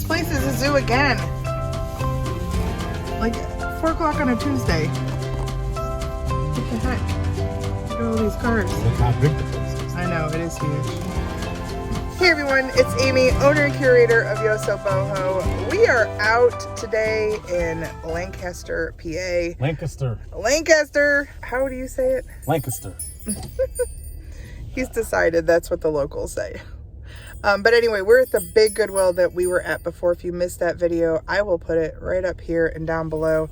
place is a zoo again. Like 4 o'clock on a Tuesday. What the heck? Look at all these cars. Look how big the place is. I know, it is huge. Hey everyone, it's Amy, owner and curator of Yosoboho. We are out today in Lancaster, PA. Lancaster. Lancaster. How do you say it? Lancaster. He's decided that's what the locals say. But anyway, we're at the big Goodwill that we were at before. If you missed that video, I will put it right up here and down below.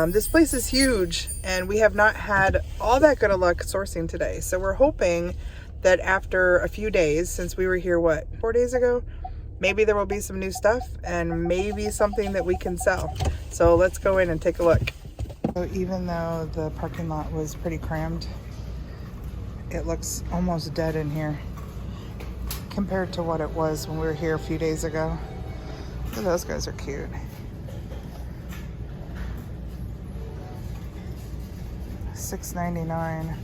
This place is huge and we have not had all that good of luck sourcing today. So we're hoping that after a few days, since we were here, what, 4 days ago? Maybe there will be some new stuff and maybe something that we can sell. So let's go in and take a look. So even though the parking lot was pretty crammed, it looks almost dead in here compared to what it was when we were here a few days ago. Look at those guys, are cute. $6.99.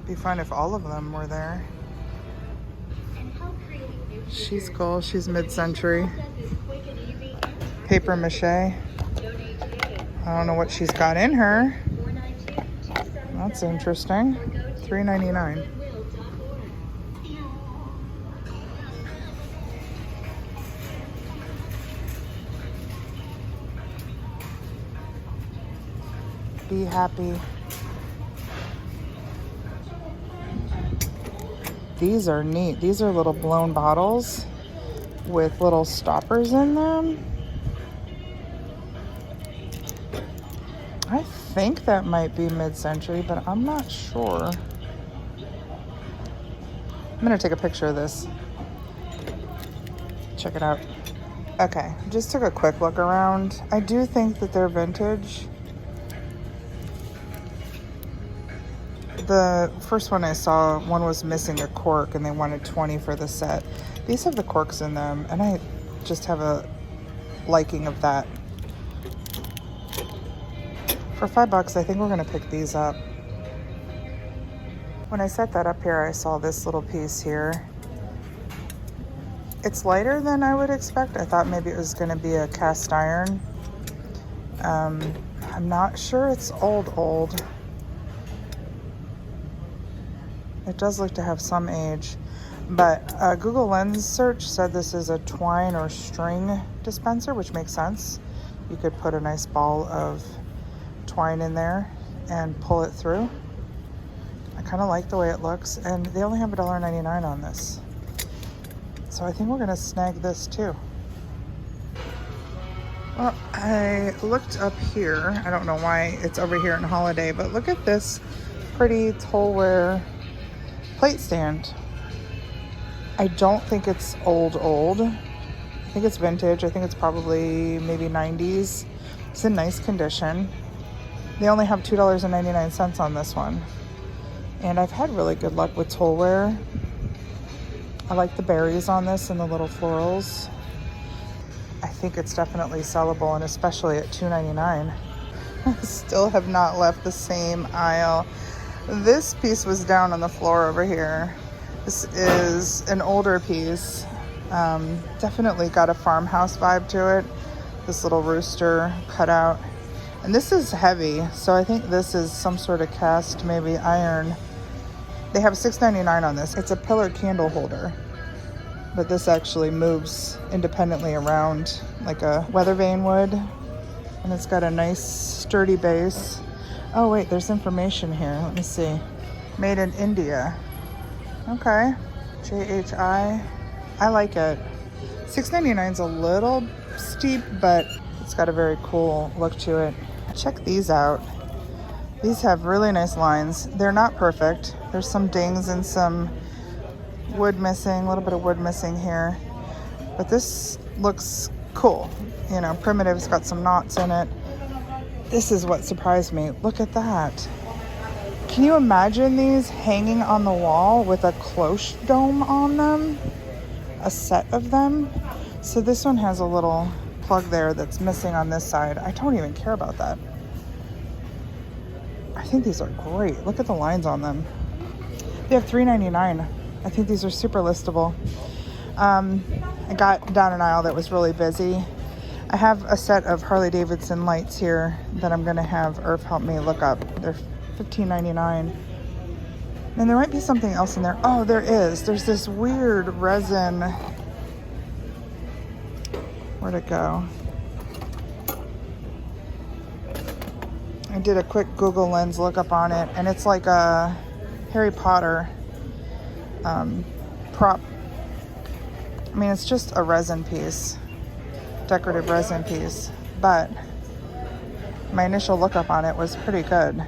Be fun if all of them were there. She's cool. She's mid-century. Paper mache. I don't know what she's got in her. That's interesting. $3.99. Be happy. These are neat. These are little blown bottles with little stoppers in them. I think that might be mid-century, but I'm not sure. I'm gonna take a picture of this. Check it out. Okay, just took a quick look around. I do think that they're vintage. The first one I saw, one was missing a cork and they wanted 20 for the set. These have the corks in them and I just have a liking of that. For $5, I think we're gonna pick these up. When I set that up here, I saw this little piece here. It's lighter than I would expect. I thought maybe it was gonna be a cast iron. I'm not sure it's old. It does look to have some age, but Google Lens search said this is a twine or string dispenser, which makes sense. You could put a nice ball of twine in there and pull it through. I kind of like the way it looks, and they only have $1.99 on this. So I think we're gonna snag this too. Well, I looked up here. I don't know why it's over here in Holiday, but look at this pretty Tollware plate stand. I don't think it's old. I think it's vintage. I think it's probably maybe 90s. It's in nice condition. They only have $2.99 on this one. And I've had really good luck with Tollware. I like the berries on this and the little florals. I think it's definitely sellable, and especially at $2.99. Still have not left the same aisle. This piece was down on the floor over here. This is an older piece. Definitely got a farmhouse vibe to it. This little rooster cut out. And this is heavy, so I think this is some sort of cast, maybe iron. They have $6.99 on this. It's a pillar candle holder, but this actually moves independently around like a weather vane would. And it's got a nice sturdy base. Oh wait, there's information here. Let me see. Made in India. Okay. JHI. I like it. $6.99 is a little steep, but it's got a very cool look to it. Check these out. These have really nice lines. They're not perfect. There's some dings and some wood missing, a little bit of wood missing here. But this looks cool. You know, primitive. It's got some knots in it. This is what surprised me. Look at that. Can you imagine these hanging on the wall with a cloche dome on them? A set of them. So this one has a little plug there that's missing on this side. I don't even care about that. I think these are great. Look at the lines on them. They have $3.99. I think these are super listable. I got down an aisle that was really busy. I have a set of Harley Davidson lights here that I'm gonna have Irf help me look up. They're $15.99. And there might be something else in there. Oh, there is. There's this weird resin. Where'd it go? I did a quick Google Lens lookup on it, and it's like a Harry Potter prop. I mean, it's just a resin piece, decorative resin piece, but my initial lookup on it was pretty good.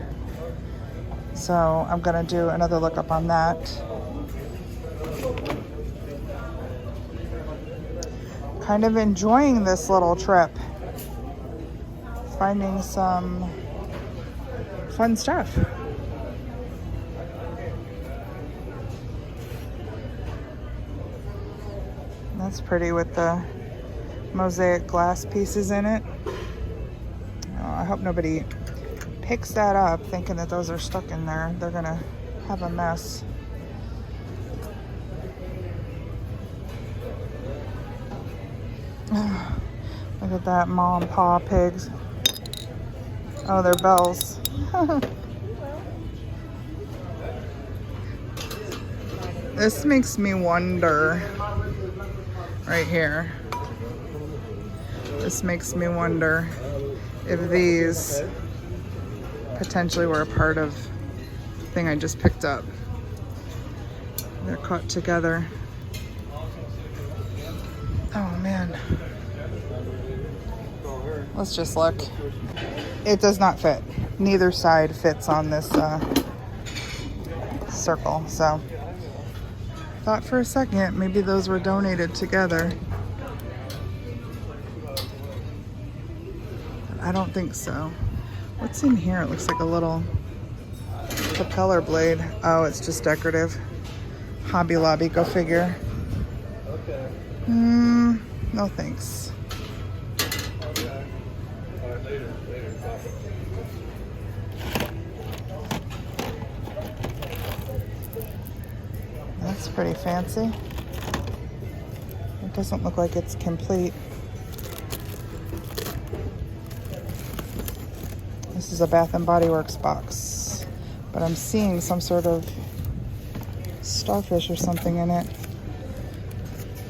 So I'm gonna do another lookup on that. Kind of enjoying this little trip, finding some fun stuff. That's pretty with the mosaic glass pieces in it. Oh, I hope nobody picks that up thinking that those are stuck in there. They're gonna have a mess. Look at that, mom and pa pigs. Oh, they're bells. This makes me wonder, right here. This makes me wonder if these potentially were a part of the thing I just picked up. They're caught together. Oh man. Let's just look. It does not fit. Neither side fits on this circle, so thought for a second maybe those were donated together. I don't think so. What's in here? It looks like a little propeller blade. Oh, it's just decorative. Hobby Lobby, go figure. No thanks. That's pretty fancy. It doesn't look like it's complete. This is a Bath and Body Works box, but I'm seeing some sort of starfish or something in it.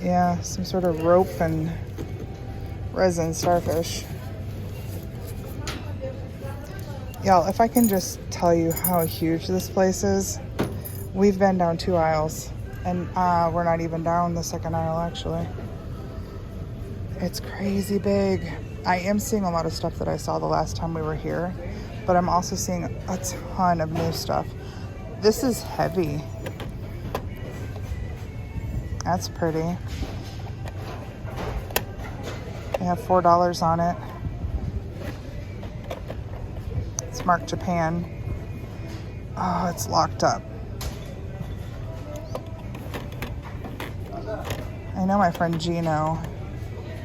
Yeah, some sort of rope and resin starfish. Y'all, if I can just tell you how huge this place is. We've been down 2 aisles, and we're not even down the second aisle, actually. It's crazy big. I am seeing a lot of stuff that I saw the last time we were here, but I'm also seeing a ton of new stuff. This is heavy. That's pretty. They have $4 on it. It's marked Japan. Oh, it's locked up. I know my friend Gino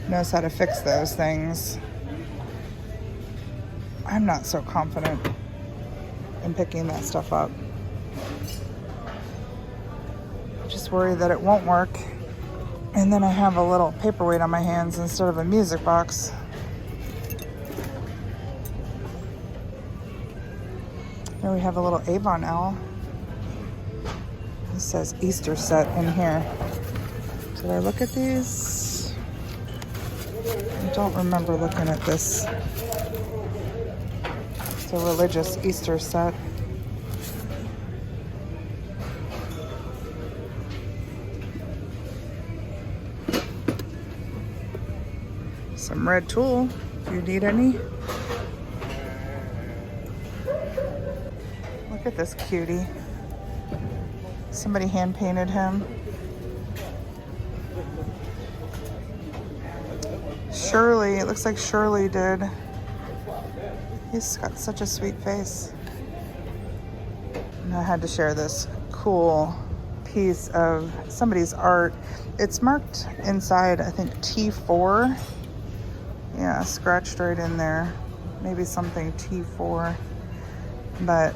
knows how to fix those things. I'm not so confident in picking that stuff up. I just worry that it won't work. And then I have a little paperweight on my hands instead of a music box. Here we have a little Avon owl. It says Easter set in here. Did I look at these? I don't remember looking at this. It's a religious Easter set. Some red tulle, if you need any. Look at this cutie. Somebody hand painted him. Shirley, it looks like Shirley did. He's got such a sweet face. And I had to share this cool piece of somebody's art. It's marked inside, I think, T4. Yeah, scratched right in there. Maybe something T4. But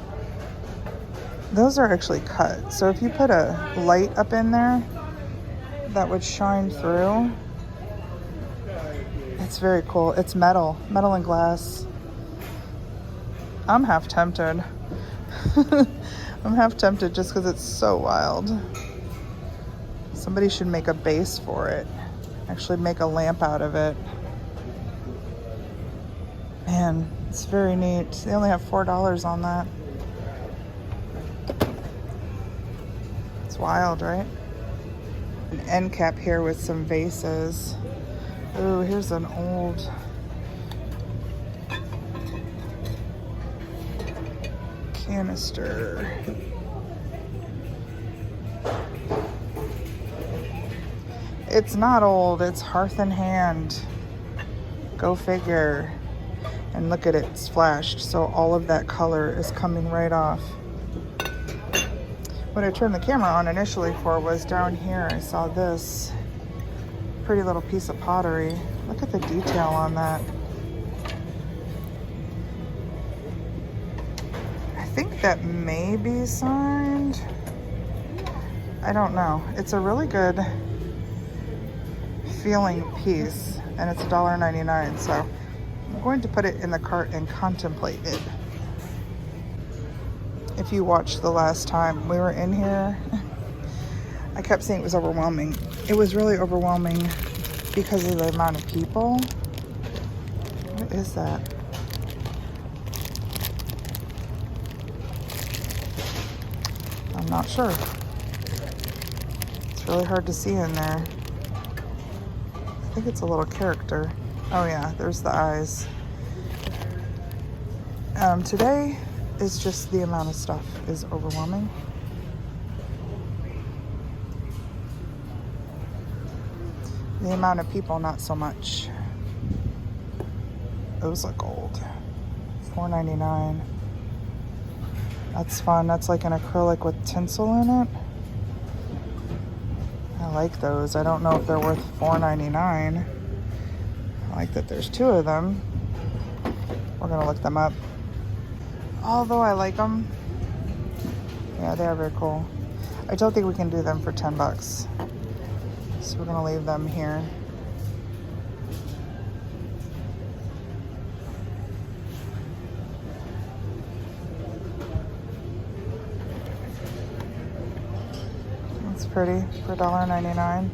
Those are actually cut. So if you put a light up in there, that would shine through. It's very cool. It's metal and glass. I'm half tempted. I'm half tempted just because it's so wild. Somebody should make a base for it. Actually make a lamp out of it. Man, it's very neat. They only have $4 on that. It's wild, right? An end cap here with some vases. Ooh, here's an old canister. It's not old, it's hearth in hand. Go figure. And look at it, it's flashed, so all of that color is coming right off. What I turned the camera on initially for was down here. I saw this pretty little piece of pottery. Look at the detail on that. I think that may be signed. I don't know. It's a really good feeling piece, and it's $1.99, so I'm going to put it in the cart and contemplate it. If you watched the last time we were in here, I kept saying it was overwhelming. It was really overwhelming because of the amount of people. What is that? I'm not sure. It's really hard to see in there. I think it's a little character. Oh yeah, there's the eyes. Today is just the amount of stuff is overwhelming. The amount of people, not so much. Those look old. $4.99. That's fun. That's like an acrylic with tinsel in it. I like those. I don't know if they're worth $4.99. I like that there's two of them. We're gonna look them up. Although I like them. Yeah, they are very cool. I don't think we can do them for 10 bucks. So we're gonna leave them here. That's pretty for $1.99.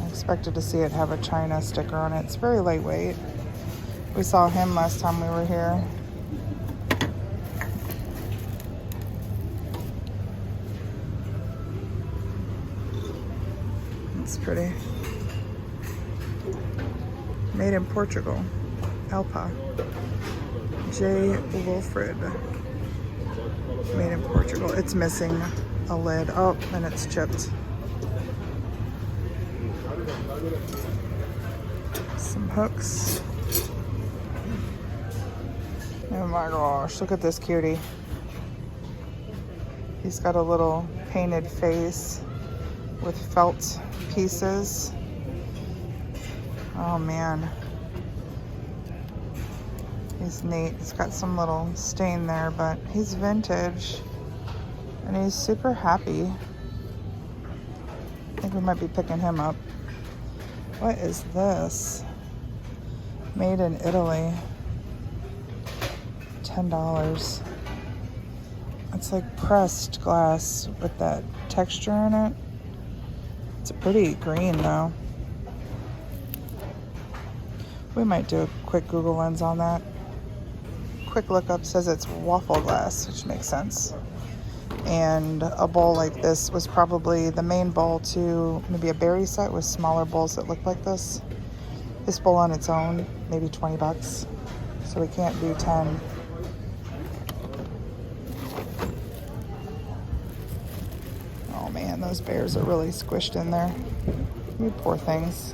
I expected to see it have a China sticker on it. It's very lightweight. We saw him last time we were here. It's pretty. Made in Portugal. Alpa. J. Wilfred. Made in Portugal. It's missing a lid. Oh, and it's chipped. Some hooks. Oh my gosh, look at this cutie. He's got a little painted face with felt pieces. Oh man. He's neat. He's got some little stain there, but he's vintage. And he's super happy. I think we might be picking him up. What is this? Made in Italy. $10. It's like pressed glass with that texture in it. It's a pretty green though. We might do a quick Google lens on that. Quick lookup says it's waffle glass, which makes sense. And a bowl like this was probably the main bowl to maybe a berry set with smaller bowls that look like this. This bowl on its own, maybe 20 bucks. So we can't do 10. Oh man, those bears are really squished in there. You poor things.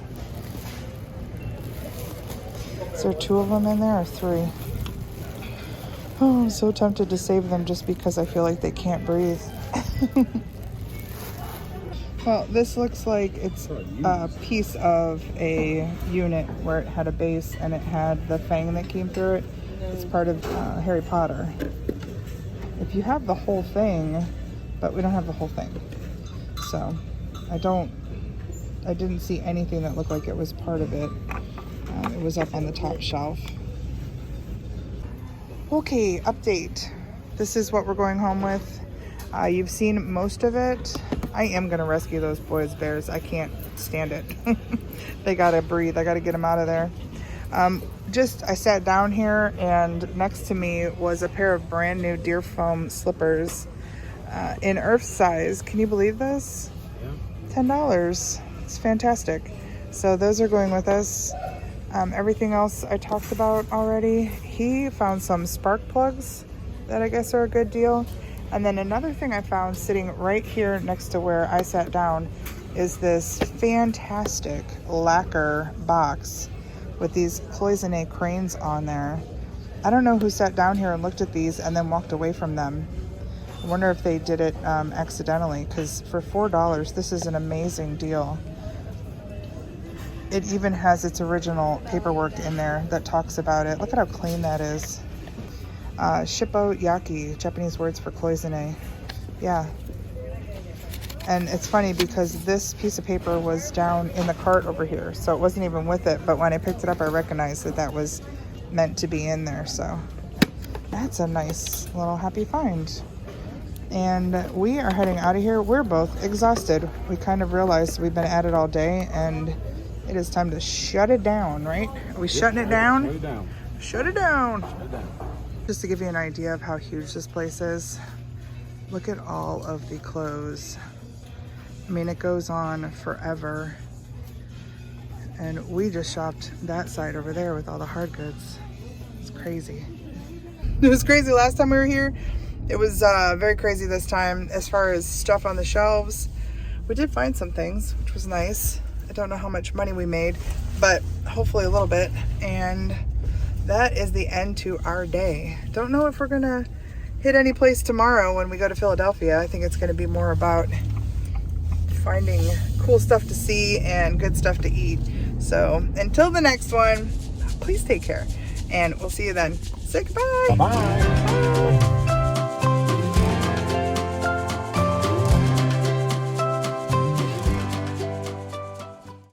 Is there 2 of them in there or 3? Oh, I'm so tempted to save them just because I feel like they can't breathe. Well, this looks like it's a piece of a unit where it had a base and it had the fang that came through it. It's part of Harry Potter. If you have the whole thing, but we don't have the whole thing. So I didn't see anything that looked like it was part of it. It was up on the top shelf. Okay, update. This is what we're going home with. You've seen most of it. I am gonna rescue those boys bears. I can't stand it. They gotta breathe. I gotta get them out of there. I sat down here, and next to me was a pair of brand new deer foam slippers in Irf's size. Can you believe this? Yeah. $10. It's fantastic. So those are going with us. Everything else I talked about already. He found some spark plugs that I guess are a good deal. And then another thing I found sitting right here next to where I sat down is this fantastic lacquer box with these cloisonne cranes on there. I don't know who sat down here and looked at these and then walked away from them. I wonder if they did it accidentally, because for $4, this is an amazing deal. It even has its original paperwork in there that talks about it. Look at how clean that is. Shippo yaki, Japanese words for cloisonne. Yeah. And it's funny because this piece of paper was down in the cart over here, so it wasn't even with it. But when I picked it up, I recognized that that was meant to be in there. So that's a nice little happy find. And we are heading out of here. We're both exhausted. We kind of realized we've been at it all day, and it is time to shut it down, right? Are we shutting it down? Shut it down. Shut it down. Shut it down. Just to give you an idea of how huge this place is, look at all of the clothes. I mean, it goes on forever. And we just shopped that side over there with all the hard goods. It's crazy. It was crazy last time we were here. It was very crazy this time as far as stuff on the shelves. We did find some things, which was nice. I don't know how much money we made, but hopefully a little bit. And that is the end to our day. Don't know if we're gonna hit any place tomorrow when we go to Philadelphia. I think it's gonna be more about finding cool stuff to see and good stuff to eat. So until the next one, please take care, and we'll see you then. Say goodbye. Bye-bye. Bye.